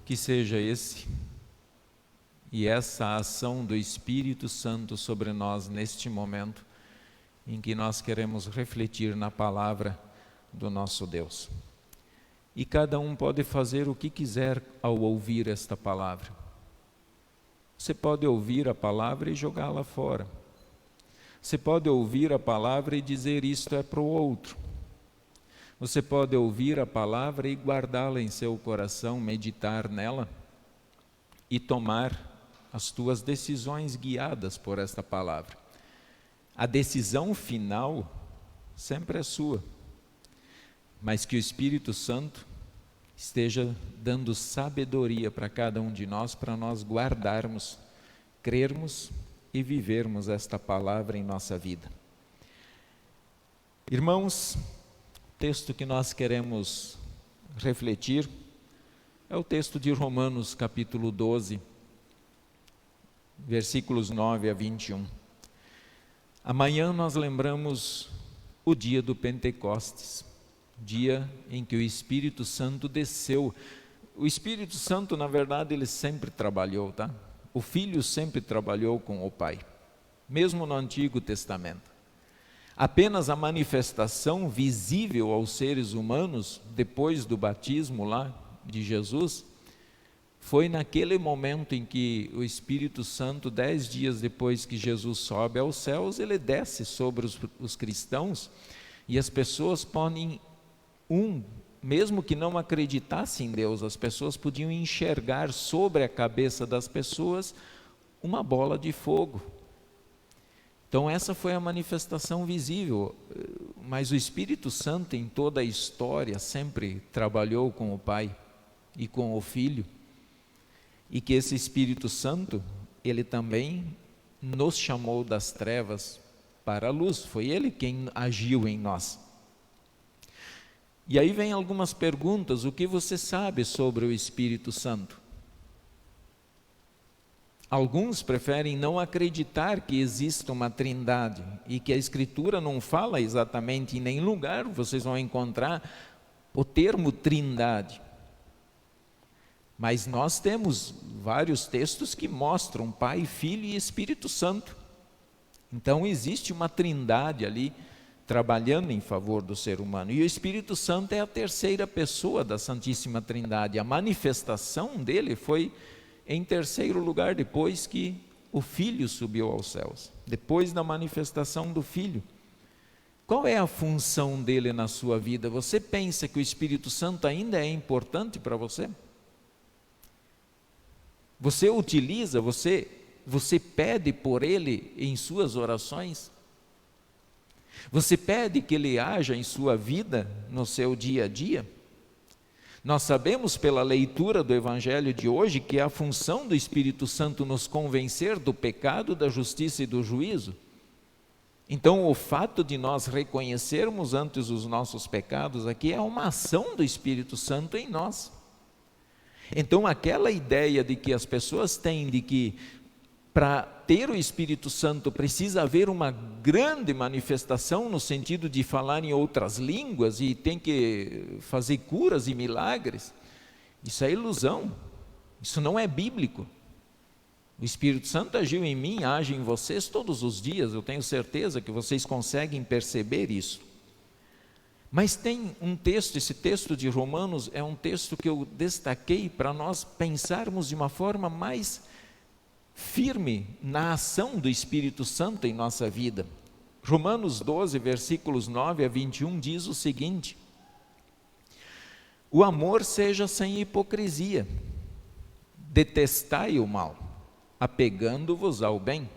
que seja esse e essa ação do Espírito Santo sobre nós neste momento em que nós queremos refletir na palavra do nosso Deus. E cada um pode fazer o que quiser ao ouvir esta palavra. Você pode ouvir a palavra e jogá-la fora. Você pode ouvir a palavra e dizer isto é para o outro. Você pode ouvir a palavra e guardá-la em seu coração, meditar nela e tomar as tuas decisões guiadas por esta palavra. A decisão final sempre é sua, mas que o Espírito Santo esteja dando sabedoria para cada um de nós, para nós guardarmos, crermos e vivermos esta palavra em nossa vida. Irmãos, o texto que nós queremos refletir é o texto de Romanos capítulo 12, versículos 9 a 21. Amanhã nós lembramos o dia do Pentecostes, dia em que o Espírito Santo desceu. O Espírito Santo, na verdade, ele sempre trabalhou, tá? O Filho sempre trabalhou com o Pai, mesmo no Antigo Testamento. Apenas a manifestação visível aos seres humanos, depois do batismo lá de Jesus, foi naquele momento em que o Espírito Santo, 10 dias depois que Jesus sobe aos céus, ele desce sobre os cristãos e as pessoas podem, mesmo que não acreditassem em Deus, as pessoas podiam enxergar sobre a cabeça das pessoas uma bola de fogo. Então essa foi a manifestação visível, mas o Espírito Santo em toda a história sempre trabalhou com o Pai e com o Filho, e que esse Espírito Santo, ele também nos chamou das trevas para a luz, foi ele quem agiu em nós. E aí vem algumas perguntas: o que você sabe sobre o Espírito Santo? Alguns preferem não acreditar que exista uma trindade e que a Escritura não fala exatamente, em nenhum lugar vocês vão encontrar o termo trindade. Mas nós temos vários textos que mostram Pai, Filho e Espírito Santo. Então existe uma trindade ali trabalhando em favor do ser humano. E o Espírito Santo é a terceira pessoa da Santíssima Trindade. A manifestação dele foi em terceiro lugar, depois que o Filho subiu aos céus, depois da manifestação do Filho. Qual é a função dele na sua vida? Você pensa que o Espírito Santo ainda é importante para você? Você utiliza, você pede por ele em suas orações? Você pede que ele haja em sua vida, no seu dia a dia? Nós sabemos pela leitura do Evangelho de hoje que é a função do Espírito Santo nos convencer do pecado, da justiça e do juízo. Então o fato de nós reconhecermos antes os nossos pecados aqui é uma ação do Espírito Santo em nós. Então aquela ideia de que as pessoas têm de que para ter o Espírito Santo precisa haver uma grande manifestação no sentido de falar em outras línguas e tem que fazer curas e milagres, isso é ilusão, isso não é bíblico. O Espírito Santo agiu em mim, age em vocês todos os dias, eu tenho certeza que vocês conseguem perceber isso. Mas tem um texto, esse texto de Romanos é um texto que eu destaquei para nós pensarmos de uma forma mais firme na ação do Espírito Santo em nossa vida. Romanos 12, versículos 9 a 21 diz o seguinte: o amor seja sem hipocrisia, detestai o mal, apegando-vos ao bem,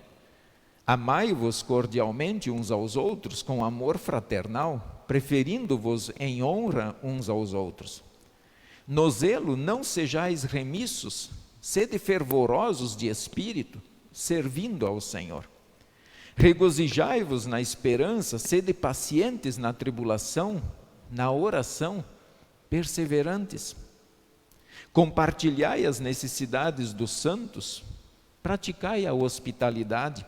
amai-vos cordialmente uns aos outros com amor fraternal, preferindo-vos em honra uns aos outros. No zelo não sejais remissos, sede fervorosos de espírito, servindo ao Senhor. Regozijai-vos na esperança, sede pacientes na tribulação, na oração, perseverantes. Compartilhai as necessidades dos santos, praticai a hospitalidade,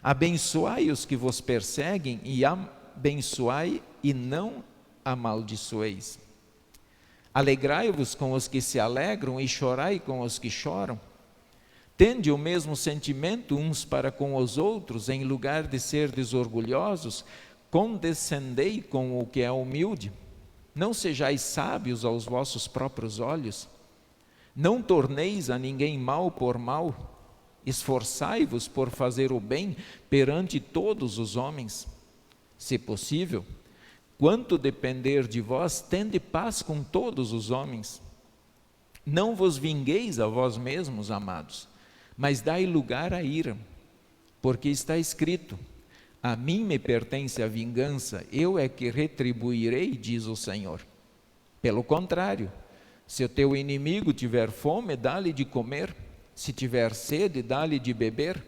abençoai os que vos perseguem e abençoai e não amaldiçoeis. Alegrai-vos com os que se alegram e chorai com os que choram. Tende o mesmo sentimento uns para com os outros, em lugar de serdes orgulhosos, condescendei com o que é humilde. Não sejais sábios aos vossos próprios olhos. Não torneis a ninguém mal por mal. Esforçai-vos por fazer o bem perante todos os homens. Se possível, quanto depender de vós, tende paz com todos os homens. Não vos vingueis a vós mesmos, amados, mas dai lugar à ira, porque está escrito: a mim me pertence a vingança, eu é que retribuirei, diz o Senhor. Pelo contrário, se o teu inimigo tiver fome, dá-lhe de comer, se tiver sede, dá-lhe de beber,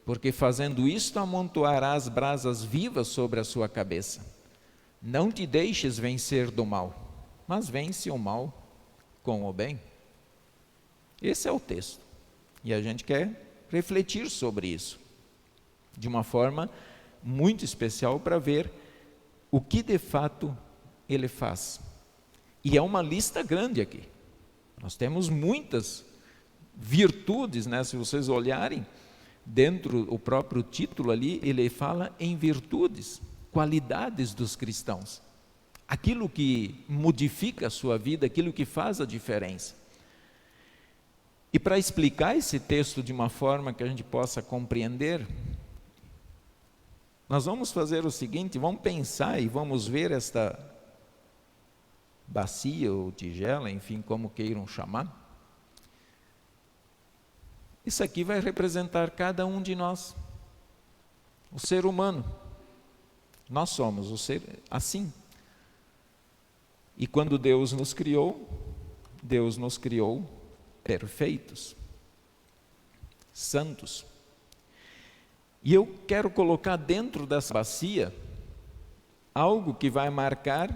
porque fazendo isto amontoarás brasas vivas sobre a sua cabeça. Não te deixes vencer do mal, mas vence o mal com o bem. Esse é o texto, e a gente quer refletir sobre isso, de uma forma muito especial, para ver o que de fato ele faz. E é uma lista grande aqui, nós temos muitas virtudes, né? Se vocês olharem, dentro do próprio título ali, ele fala em virtudes, qualidades dos cristãos, aquilo que modifica a sua vida, aquilo que faz a diferença. E para explicar esse texto de uma forma que a gente possa compreender, nós vamos fazer o seguinte: vamos pensar e vamos ver esta bacia ou tigela, enfim, como queiram chamar. Isso aqui vai representar cada um de nós, o ser humano. Nós somos o ser assim. E quando Deus nos criou perfeitos, santos. E eu quero colocar dentro dessa bacia algo que vai marcar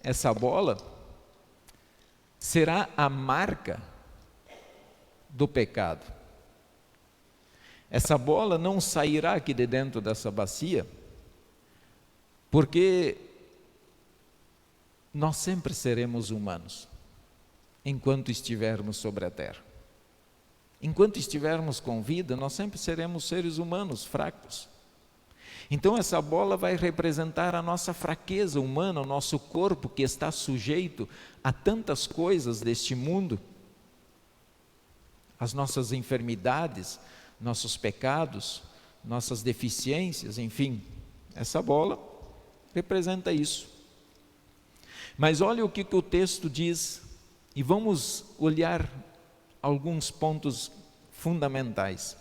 essa bola, será a marca do pecado. Essa bola não sairá aqui de dentro dessa bacia, porque nós sempre seremos humanos, enquanto estivermos sobre a terra. Enquanto estivermos com vida, nós sempre seremos seres humanos fracos. Então essa bola vai representar a nossa fraqueza humana, o nosso corpo que está sujeito a tantas coisas deste mundo, as nossas enfermidades, nossos pecados, nossas deficiências, enfim, essa bola representa isso. Mas olha o que o texto diz, e vamos olhar alguns pontos fundamentais.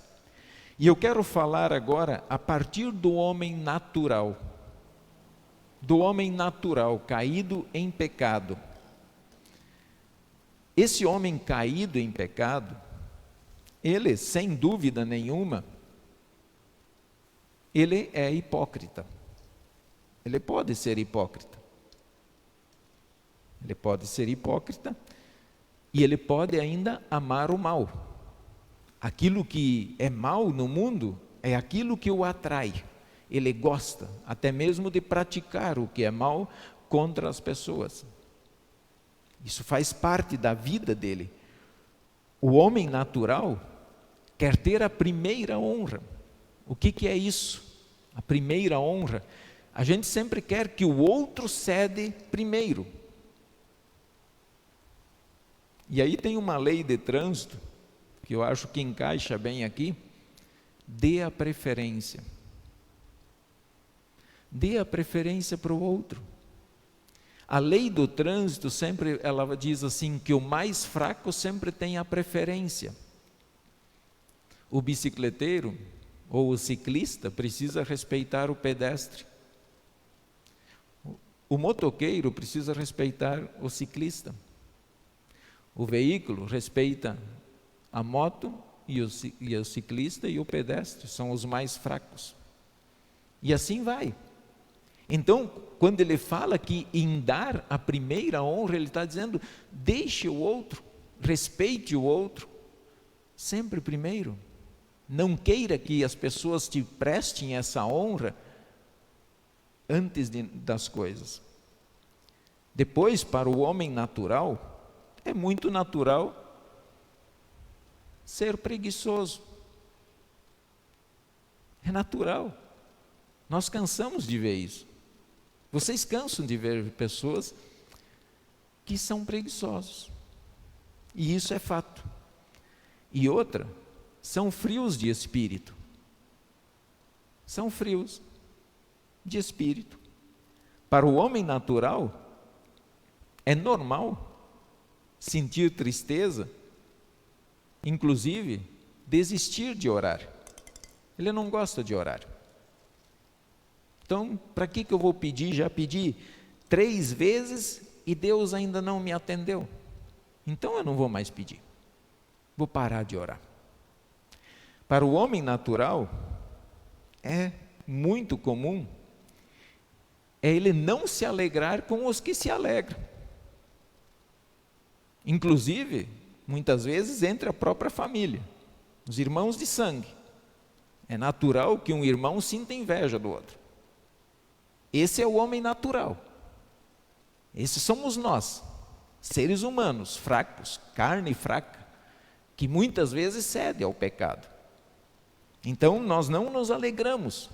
E eu quero falar agora a partir do homem natural, caído em pecado. Esse homem caído em pecado, ele, sem dúvida nenhuma, ele é hipócrita. Ele pode ser hipócrita. Ele pode ser hipócrita e ele pode ainda amar o mal. Aquilo que é mal no mundo é aquilo que o atrai. Ele gosta até mesmo de praticar o que é mal contra as pessoas. Isso faz parte da vida dele. O homem natural quer ter a primeira honra. O que é isso? A primeira honra. A gente sempre quer que o outro cede primeiro. E aí tem uma lei de trânsito, que eu acho que encaixa bem aqui: dê a preferência. Dê a preferência para o outro. A lei do trânsito sempre, ela diz assim, que o mais fraco sempre tem a preferência. O bicicleteiro ou o ciclista precisa respeitar o pedestre. O motoqueiro precisa respeitar o ciclista. O veículo respeita a moto e o ciclista e o pedestre, são os mais fracos. E assim vai. Então, quando ele fala que em dar a primeira honra, ele está dizendo: deixe o outro, respeite o outro, sempre primeiro. Não queira que as pessoas te prestem essa honra antes das coisas. Depois, para o homem natural, é muito natural ser preguiçoso. É natural. Nós cansamos de ver isso. Vocês cansam de ver pessoas que são preguiçosos. E isso é fato. E outra, são frios de espírito. São frios de espírito. Para o homem natural, é normal sentir tristeza, inclusive desistir de orar. Ele não gosta de orar. Então, para que eu vou pedir? Já pedi 3 vezes e Deus ainda não me atendeu. Então eu não vou mais pedir. Vou parar de orar. Para o homem natural, é muito comum ele não se alegrar com os que se alegram. Inclusive, muitas vezes, entre a própria família, os irmãos de sangue. É natural que um irmão sinta inveja do outro. Esse é o homem natural. Esses somos nós, seres humanos, fracos, carne fraca, que muitas vezes cede ao pecado. Então, nós não nos alegramos,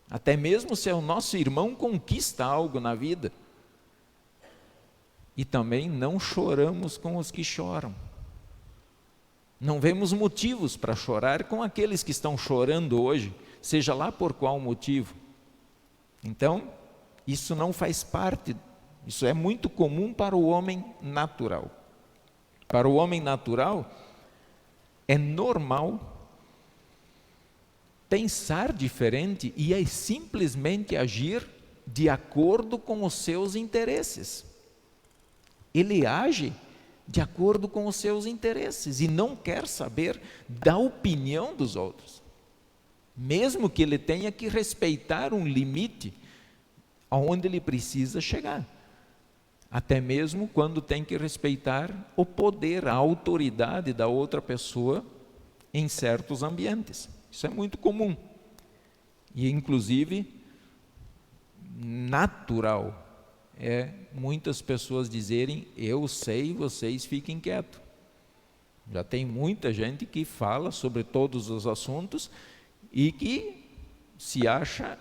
até mesmo se o nosso irmão conquista algo na vida. E também não choramos com os que choram. Não vemos motivos para chorar com aqueles que estão chorando hoje, seja lá por qual motivo. Então, isso não faz parte, isso é muito comum para o homem natural. Para o homem natural, é normal pensar diferente e é simplesmente agir de acordo com os seus interesses. Ele age de acordo com os seus interesses e não quer saber da opinião dos outros. Mesmo que ele tenha que respeitar um limite aonde ele precisa chegar. Até mesmo quando tem que respeitar o poder, a autoridade da outra pessoa em certos ambientes. Isso é muito comum. E inclusive natural é muitas pessoas dizerem: eu sei, vocês fiquem quietos. Já tem muita gente que fala sobre todos os assuntos e que se acha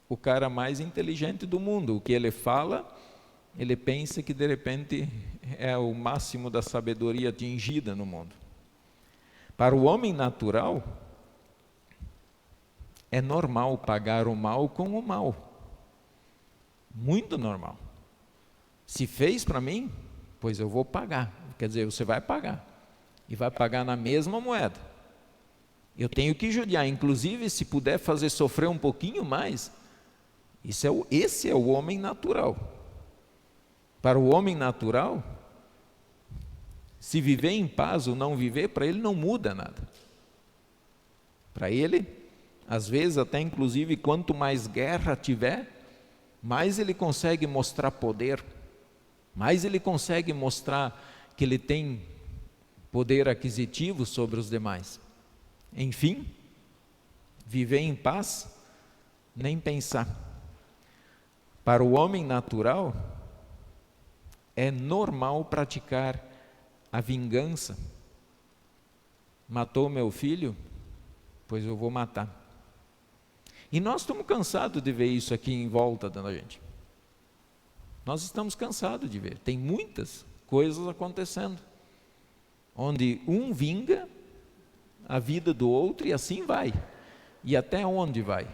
o cara mais inteligente do mundo. O que ele fala, ele pensa que de repente é o máximo da sabedoria atingida no mundo. Para o homem natural, é normal pagar o mal com o mal. Muito normal. Se fez para mim, pois eu vou pagar. Quer dizer, você vai pagar. E vai pagar na mesma moeda. Eu tenho que judiar. Inclusive, se puder fazer sofrer um pouquinho mais, esse é o homem natural. Para o homem natural, se viver em paz ou não viver, para ele não muda nada. Para ele, às vezes até inclusive, quanto mais guerra tiver, mais ele consegue mostrar poder, mais ele consegue mostrar que ele tem poder aquisitivo sobre os demais. Enfim, viver em paz, nem pensar. Para o homem natural, é normal praticar a vingança. Matou meu filho, pois eu vou matar. E nós estamos cansados de ver isso aqui em volta da gente. Nós estamos cansados de ver. Tem muitas coisas acontecendo, onde um vinga a vida do outro e assim vai. E até onde vai?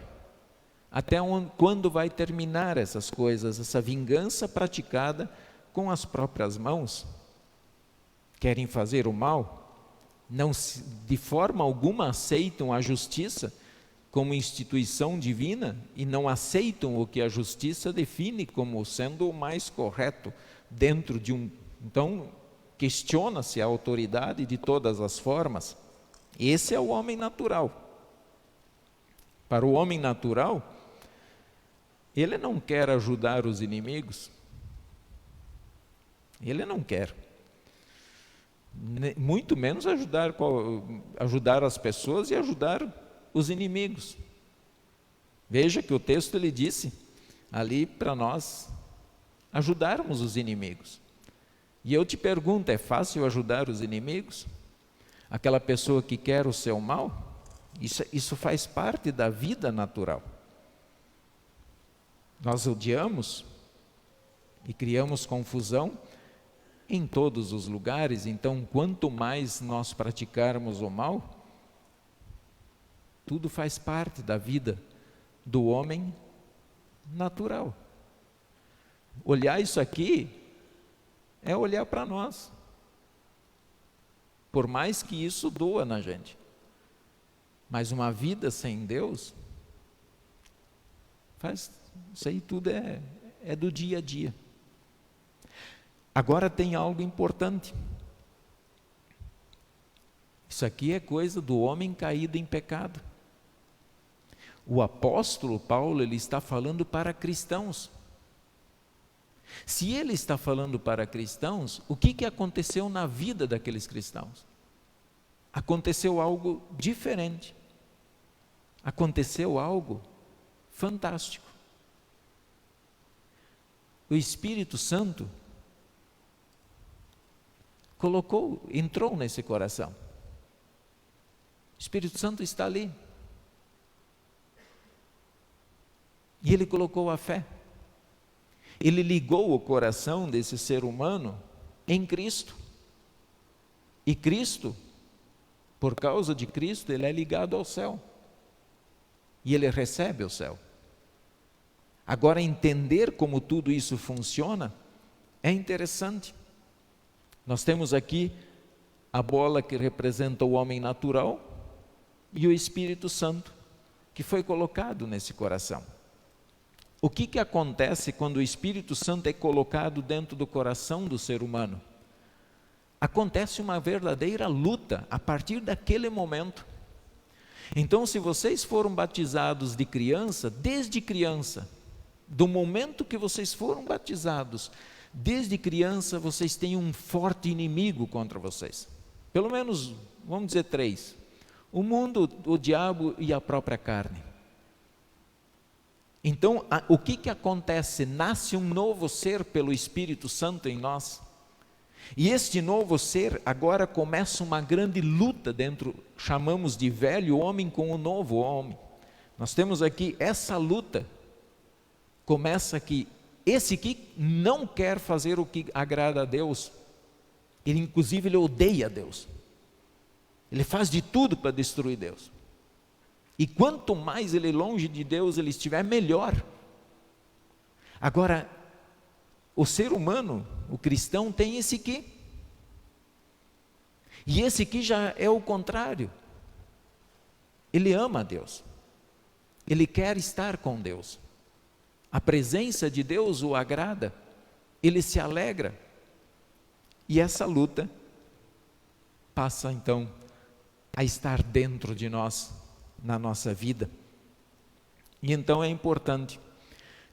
Quando vai terminar essas coisas, essa vingança praticada com as próprias mãos? Querem fazer o mal, de forma alguma aceitam a justiça como instituição divina e não aceitam o que a justiça define como sendo o mais correto dentro de um... Então, questiona-se a autoridade de todas as formas. Esse é o homem natural. Para o homem natural, ele não quer ajudar os inimigos. Ele não quer. Muito menos ajudar as pessoas e ajudar os inimigos. Veja que o texto ele disse ali para nós, ajudarmos os inimigos. E eu te pergunto, é fácil ajudar os inimigos? Aquela pessoa que quer o seu mal? Isso faz parte da vida natural. Nós odiamos e criamos confusão em todos os lugares, então quanto mais nós praticarmos o mal, tudo faz parte da vida do homem natural. Olhar isso aqui é olhar para nós. Por mais que isso doa na gente. Mas uma vida sem Deus, isso aí tudo é do dia a dia. Agora tem algo importante. Isso aqui é coisa do homem caído em pecado. O apóstolo Paulo, ele está falando para cristãos. Se ele está falando para cristãos, o que aconteceu na vida daqueles cristãos? Aconteceu algo diferente. Aconteceu algo fantástico. O Espírito Santo entrou nesse coração. O Espírito Santo está ali. E ele colocou a fé. Ele ligou o coração desse ser humano em Cristo. E Cristo, por causa de Cristo, ele é ligado ao céu. E ele recebe o céu. Agora, entender como tudo isso funciona é interessante. Nós temos aqui a bola que representa o homem natural e o Espírito Santo que foi colocado nesse coração. O que acontece quando o Espírito Santo é colocado dentro do coração do ser humano? Acontece uma verdadeira luta a partir daquele momento. Então, se vocês foram batizados de criança, desde criança, do momento que vocês foram batizados, desde criança vocês têm um forte inimigo contra vocês. Pelo menos, vamos dizer 3. O mundo, o diabo e a própria carne. Então, o que acontece? Nasce um novo ser pelo Espírito Santo em nós. E este novo ser agora começa uma grande luta dentro, chamamos de velho homem com o novo homem. Nós temos aqui essa luta. Começa que esse que não quer fazer o que agrada a Deus, inclusive ele odeia Deus. Ele faz de tudo para destruir Deus. E quanto mais ele longe de Deus ele estiver, melhor. Agora, o ser humano, o cristão, tem esse que. E esse que já é o contrário. Ele ama a Deus. Ele quer estar com Deus. A presença de Deus o agrada. Ele se alegra. E essa luta passa então a estar dentro de nós, na nossa vida. E então é importante,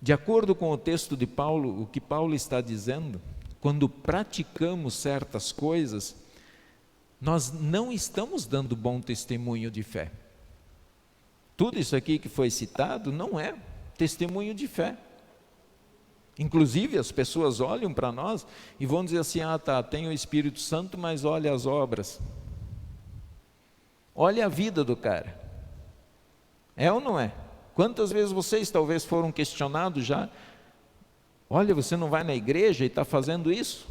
de acordo com o texto de Paulo, o que Paulo está dizendo, quando praticamos certas coisas, nós não estamos dando bom testemunho de fé. Tudo isso aqui que foi citado não é testemunho de fé. Inclusive as pessoas olham para nós e vão dizer assim, tem o Espírito Santo, mas olha as obras. Olha a vida do cara. É ou não é? Quantas vezes vocês talvez foram questionados já? Olha, você não vai na igreja e está fazendo isso?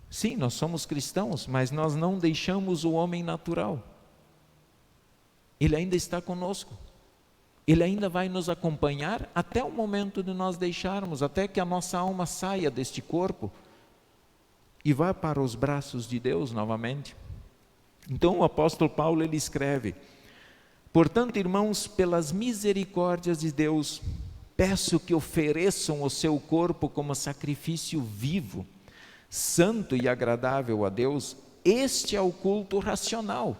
Sim, nós somos cristãos, mas nós não deixamos o homem natural. Ele ainda está conosco. Ele ainda vai nos acompanhar até o momento de nós deixarmos, até que a nossa alma saia deste corpo e vá para os braços de Deus novamente. Então o apóstolo Paulo ele escreve: portanto, irmãos, pelas misericórdias de Deus, peço que ofereçam o seu corpo como sacrifício vivo, santo e agradável a Deus. Este é o culto racional.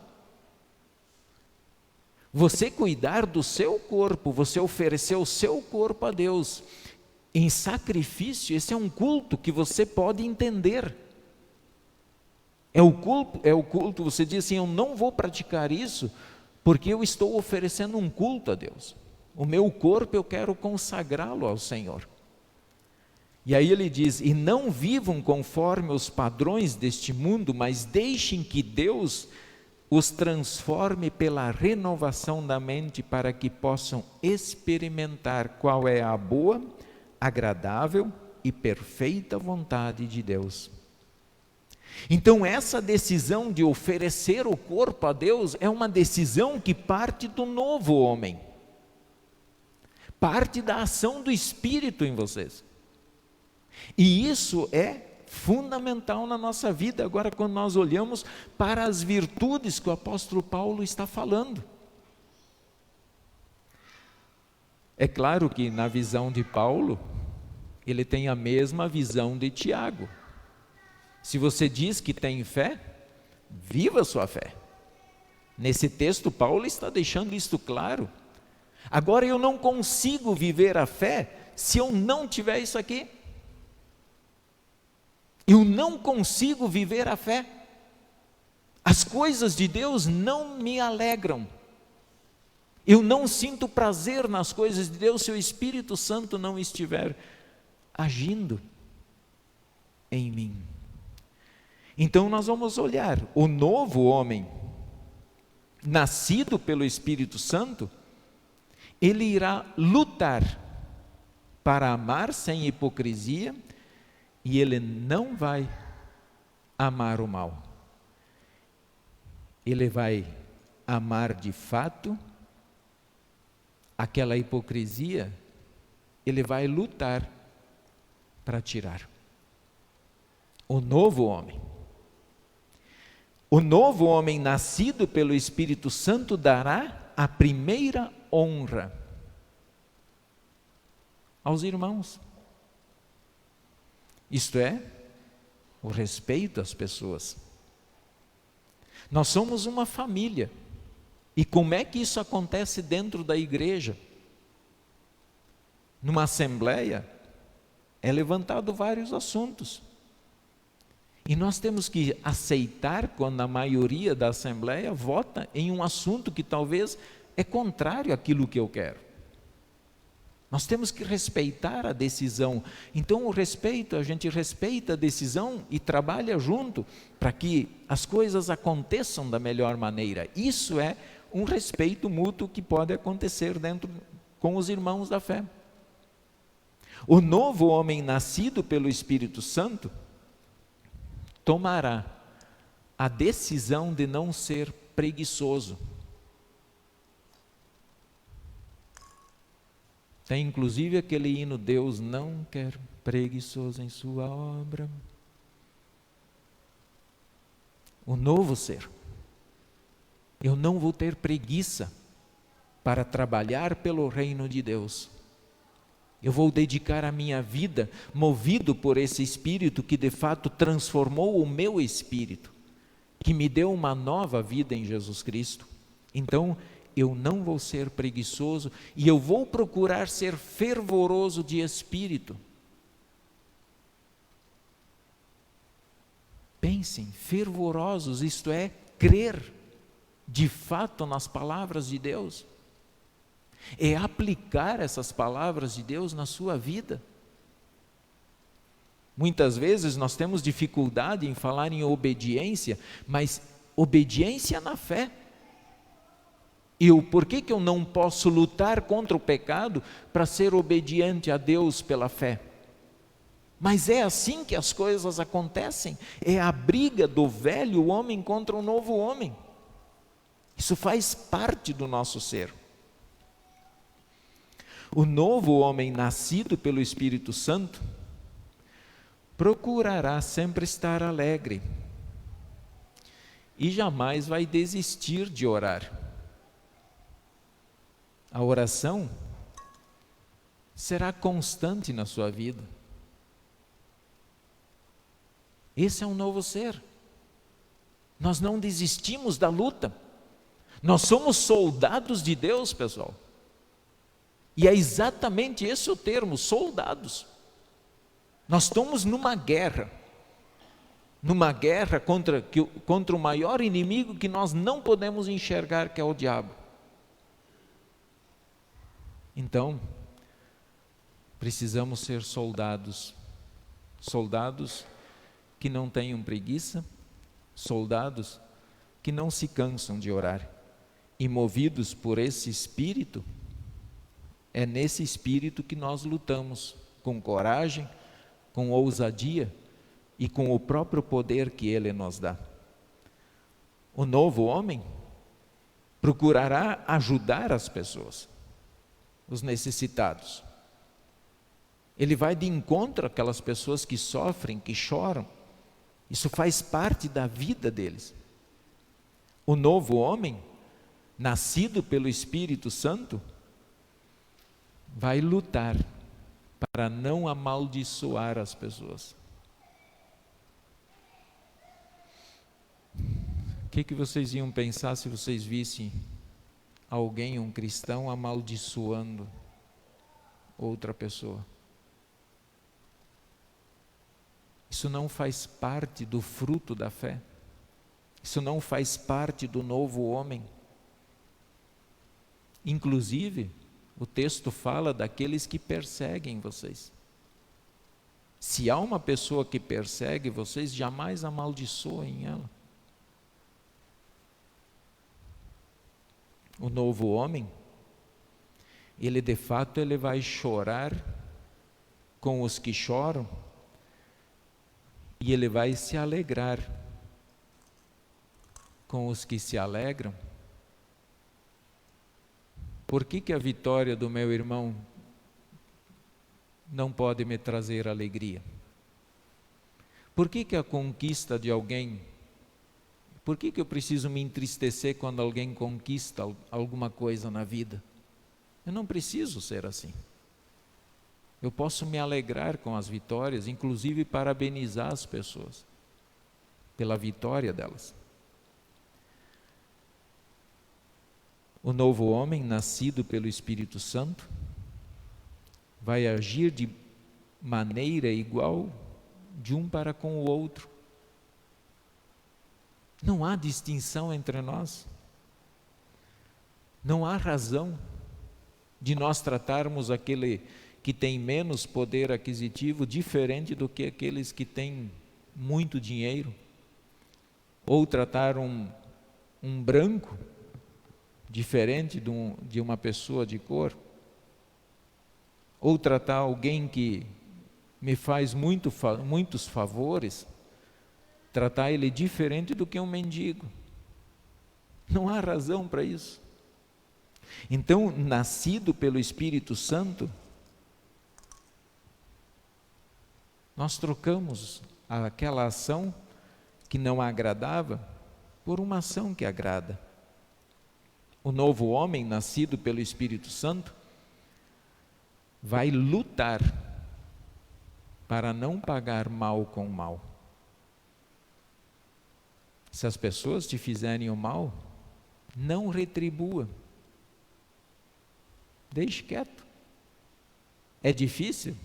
Você cuidar do seu corpo, você oferecer o seu corpo a Deus em sacrifício, esse é um culto que você pode entender. É o culto, você diz assim, eu não vou praticar isso porque eu estou oferecendo um culto a Deus. o meu corpo eu quero consagrá-lo ao Senhor. E aí ele diz: e não vivam conforme os padrões deste mundo, mas deixem que Deus os transforme pela renovação da mente, para que possam experimentar qual é a boa, agradável e perfeita vontade de Deus. Então essa decisão de oferecer o corpo a Deus é uma decisão que parte do novo homem, parte da ação do Espírito em vocês. E isso é fundamental na nossa vida, agora quando nós olhamos para as virtudes que o apóstolo Paulo está falando. É claro que na visão de Paulo, ele tem a mesma visão de Tiago. Se você diz que tem fé, viva a sua fé. Nesse texto, Paulo está deixando isto claro. Agora, eu não consigo viver a fé se eu não tiver isso aqui. Eu não consigo viver a fé. As coisas de Deus não me alegram. Eu não sinto prazer nas coisas de Deus se o Espírito Santo não estiver agindo em mim. Então nós vamos olhar o novo homem, nascido pelo Espírito Santo, ele irá lutar para amar sem hipocrisia, e ele não vai amar o mal. Ele vai amar de fato. Aquela hipocrisia, ele vai lutar para tirar. O novo homem. O novo homem nascido pelo Espírito Santo dará a primeira honra aos irmãos. Isto é, o respeito às pessoas. Nós somos uma família. E como é que isso acontece dentro da igreja? Numa assembleia, é levantado vários assuntos. E nós temos que aceitar quando a maioria da assembleia vota em um assunto que talvez é contrário àquilo que eu quero. Nós temos que respeitar a decisão. Então o respeito, a gente respeita a decisão e trabalha junto para que as coisas aconteçam da melhor maneira. Isso é um respeito mútuo que pode acontecer com os irmãos da fé. O novo homem nascido pelo Espírito Santo tomará a decisão de não ser preguiçoso. Tem inclusive aquele hino: Deus não quer preguiçoso em sua obra. O novo ser. Eu não vou ter preguiça para trabalhar pelo reino de Deus. Eu vou dedicar a minha vida movido por esse Espírito que de fato transformou o meu espírito, que me deu uma nova vida em Jesus Cristo. Então, eu não vou ser preguiçoso e eu vou procurar ser fervoroso de espírito. Pensem, fervorosos, isto é, crer de fato nas palavras de Deus. É aplicar essas palavras de Deus na sua vida. Muitas vezes nós temos dificuldade em falar em obediência, mas obediência na fé. Por que eu não posso lutar contra o pecado para ser obediente a Deus pela fé? Mas é assim que as coisas acontecem. É a briga do velho homem contra o novo homem. Isso faz parte do nosso ser. O novo homem nascido pelo Espírito Santo procurará sempre estar alegre e jamais vai desistir de orar. A oração será constante na sua vida. Esse é um novo ser. Nós não desistimos da luta. Nós somos soldados de Deus, pessoal. E é exatamente esse o termo, soldados. Nós estamos numa guerra contra o maior inimigo que nós não podemos enxergar, que é o diabo. Então, precisamos ser soldados que não tenham preguiça, soldados que não se cansam de orar. E movidos por esse espírito, é nesse espírito que nós lutamos, com coragem, com ousadia e com o próprio poder que Ele nos dá. O novo homem procurará ajudar as pessoas, os necessitados. Ele vai de encontro àquelas pessoas que sofrem, que choram. Isso faz parte da vida deles. O novo homem, nascido pelo Espírito Santo, vai lutar para não amaldiçoar as pessoas. O que vocês iam pensar se vocês vissem alguém, um cristão, amaldiçoando outra pessoa? Isso não faz parte do fruto da fé. Isso não faz parte do novo homem. Inclusive, o texto fala daqueles que perseguem vocês. Se há uma pessoa que persegue vocês, jamais amaldiçoem ela. O novo homem, ele de fato vai chorar com os que choram e ele vai se alegrar com os que se alegram. Por que a vitória do meu irmão não pode me trazer alegria? Por que a conquista de alguém, por que eu preciso me entristecer quando alguém conquista alguma coisa na vida? Eu não preciso ser assim. Eu posso me alegrar com as vitórias, inclusive parabenizar as pessoas pela vitória delas. O novo homem, nascido pelo Espírito Santo, vai agir de maneira igual de um para com o outro. Não há distinção entre nós. Não há razão de nós tratarmos aquele que tem menos poder aquisitivo diferente do que aqueles que têm muito dinheiro. Ou tratar um branco diferente de uma pessoa de cor, ou tratar alguém que me faz muitos favores, tratar ele diferente do que um mendigo. Não há razão para isso. Então, nascido pelo Espírito Santo, nós trocamos aquela ação que não agradava por uma ação que agrada. O novo homem, nascido pelo Espírito Santo, vai lutar para não pagar mal com mal. Se as pessoas te fizerem o mal, não retribua. Deixe quieto. É difícil?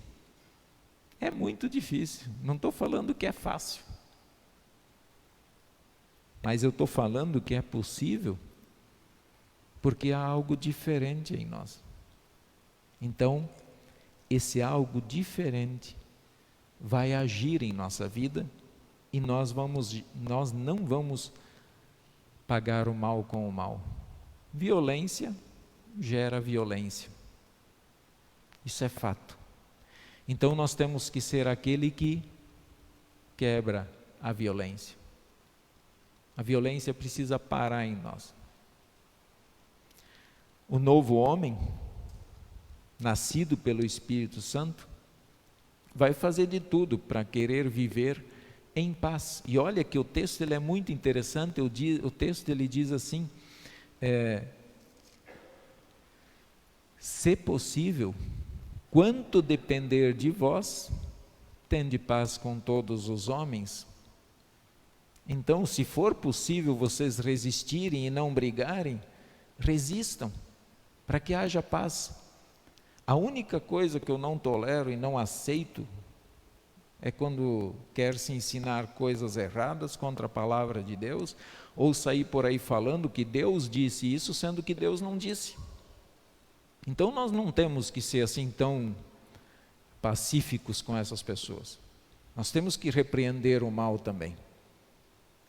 É muito difícil. Não estou falando que é fácil. Mas eu estou falando que é possível, porque há algo diferente em nós. Então, esse algo diferente vai agir em nossa vida e nós não vamos pagar o mal com o mal. Violência gera violência. Isso é fato. Então nós temos que ser aquele que quebra a violência. A violência precisa parar em nós. O novo homem, nascido pelo Espírito Santo, vai fazer de tudo para querer viver em paz. E olha que o texto ele é muito interessante. O texto ele diz assim: se possível, quanto depender de vós, tende paz com todos os homens. Então, se for possível vocês resistirem e não brigarem, resistam, para que haja paz. A única coisa que eu não tolero e não aceito é quando quer se ensinar coisas erradas contra a palavra de Deus, ou sair por aí falando que Deus disse isso, sendo que Deus não disse. Então nós não temos que ser assim tão pacíficos com essas pessoas. Nós temos que repreender o mal também.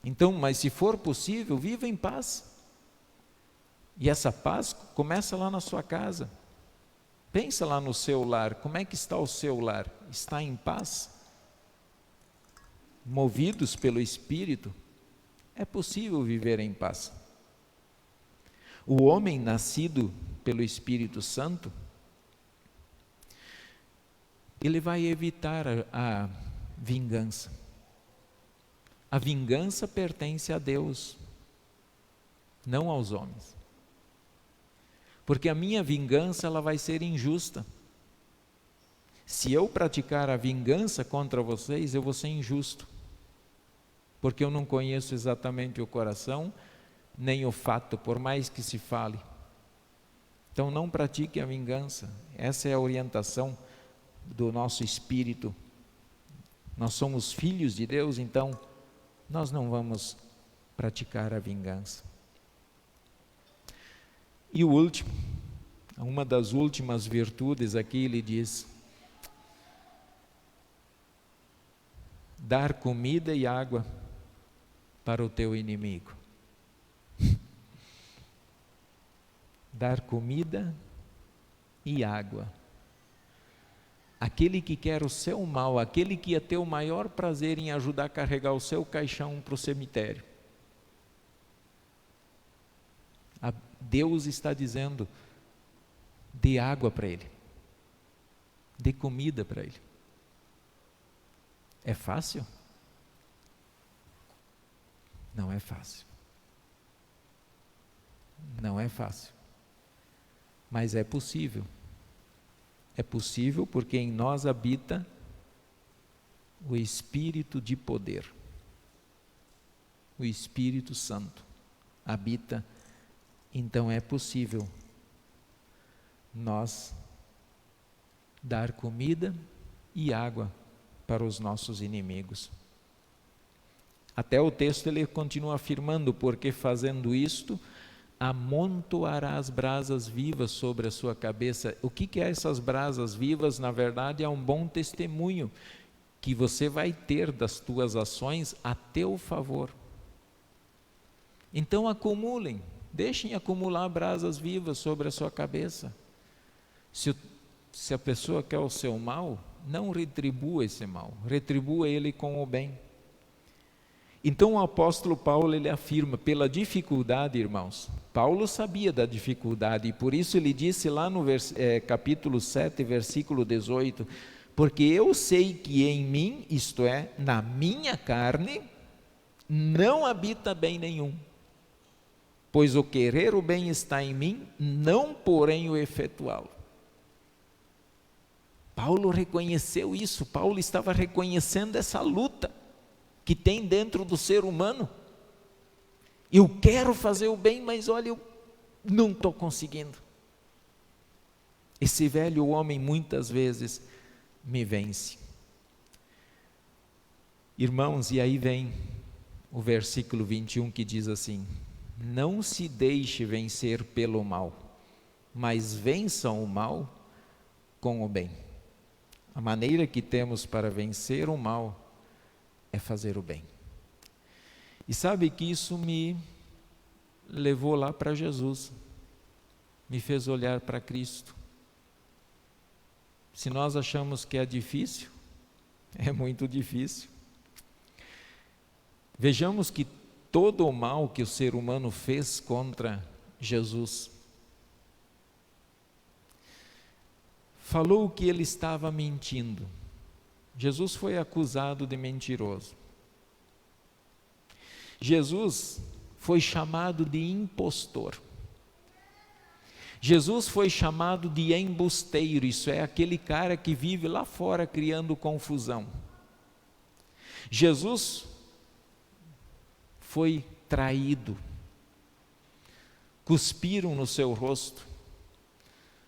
Então, mas se for possível, viva em paz. E essa paz começa lá na sua casa. Pensa lá no seu lar, como é que está o seu lar? Está em paz? Movidos pelo Espírito, é possível viver em paz. O homem nascido pelo Espírito Santo, ele vai evitar a vingança. A vingança pertence a Deus, não aos homens. Porque a minha vingança, ela vai ser injusta. Se eu praticar a vingança contra vocês, eu vou ser injusto. Porque eu não conheço exatamente o coração, nem o fato, por mais que se fale. Então não pratique a vingança. Essa é a orientação do nosso espírito. Nós somos filhos de Deus, então nós não vamos praticar a vingança. E o último, uma das últimas virtudes aqui, ele diz: dar comida e água para o teu inimigo. Dar comida e água. Aquele que quer o seu mal, aquele que ia ter o maior prazer em ajudar a carregar o seu caixão para o cemitério. Deus está dizendo: dê água para ele, dê comida para ele. É fácil? Não é fácil. Não é fácil. Mas é possível. É possível porque em nós habita o Espírito de poder. O Espírito Santo habita. Então é possível nós dar comida e água para os nossos inimigos. Até o texto ele continua afirmando: porque fazendo isto, amontoarás brasas vivas sobre a sua cabeça. O que é essas brasas vivas? Na verdade é um bom testemunho que você vai ter das tuas ações a teu favor. Então acumulem. Deixem acumular brasas vivas sobre a sua cabeça. Se a pessoa quer o seu mal, não retribua esse mal, retribua ele com o bem. Então o apóstolo Paulo, ele afirma, pela dificuldade, irmãos, Paulo sabia da dificuldade, e por isso ele disse lá no capítulo 7, versículo 18, porque eu sei que em mim, isto é, na minha carne, não habita bem nenhum. Pois o querer o bem está em mim, não porém o efetuá-lo. Paulo reconheceu isso, Paulo estava reconhecendo essa luta que tem dentro do ser humano. Eu quero fazer o bem, mas olha, eu não estou conseguindo. Esse velho homem muitas vezes me vence. Irmãos, e aí vem o versículo 21 que diz assim: não se deixe vencer pelo mal, mas vençam o mal com o bem. A maneira que temos para vencer o mal é fazer o bem. E sabe que isso me levou lá para Jesus, me fez olhar para Cristo. Se nós achamos que é difícil, é muito difícil. Vejamos que todo o mal que o ser humano fez contra Jesus, falou que ele estava mentindo. Jesus foi acusado de mentiroso. Jesus foi chamado de impostor. Jesus foi chamado de embusteiro, isso é, aquele cara que vive lá fora criando confusão. Jesus foi traído, cuspiram no seu rosto,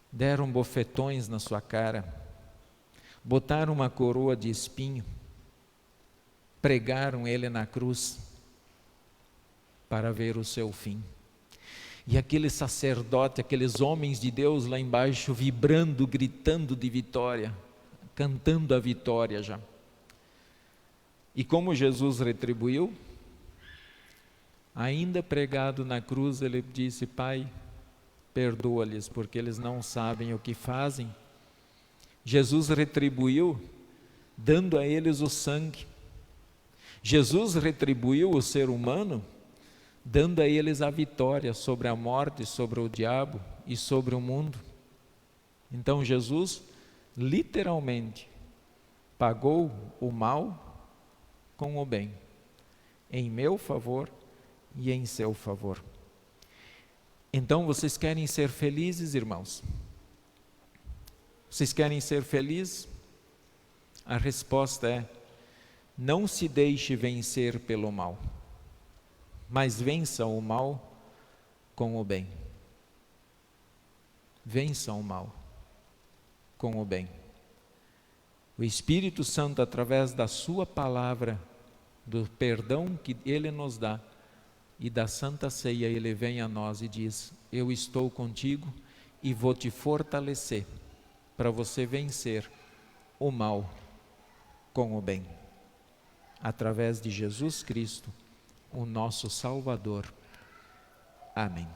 deram bofetões na sua cara, botaram uma coroa de espinho, pregaram ele na cruz para ver o seu fim. E aquele sacerdote, aqueles homens de Deus lá embaixo, vibrando, gritando de vitória, cantando a vitória já. E como Jesus retribuiu? Ainda pregado na cruz, ele disse: Pai, perdoa-lhes, porque eles não sabem o que fazem. Jesus retribuiu, dando a eles o sangue. Jesus retribuiu o ser humano, dando a eles a vitória sobre a morte, sobre o diabo e sobre o mundo. Então Jesus, literalmente, pagou o mal com o bem, em meu favor e em seu favor. Então vocês querem ser felizes, irmãos? Vocês querem ser felizes? A resposta é: não se deixe vencer pelo mal, mas vença o mal com o bem. Vença o mal com o bem. O Espírito Santo, através da sua palavra, do perdão que Ele nos dá e da Santa Ceia, Ele vem a nós e diz: eu estou contigo e vou te fortalecer para você vencer o mal com o bem. Através de Jesus Cristo, o nosso Salvador. Amém.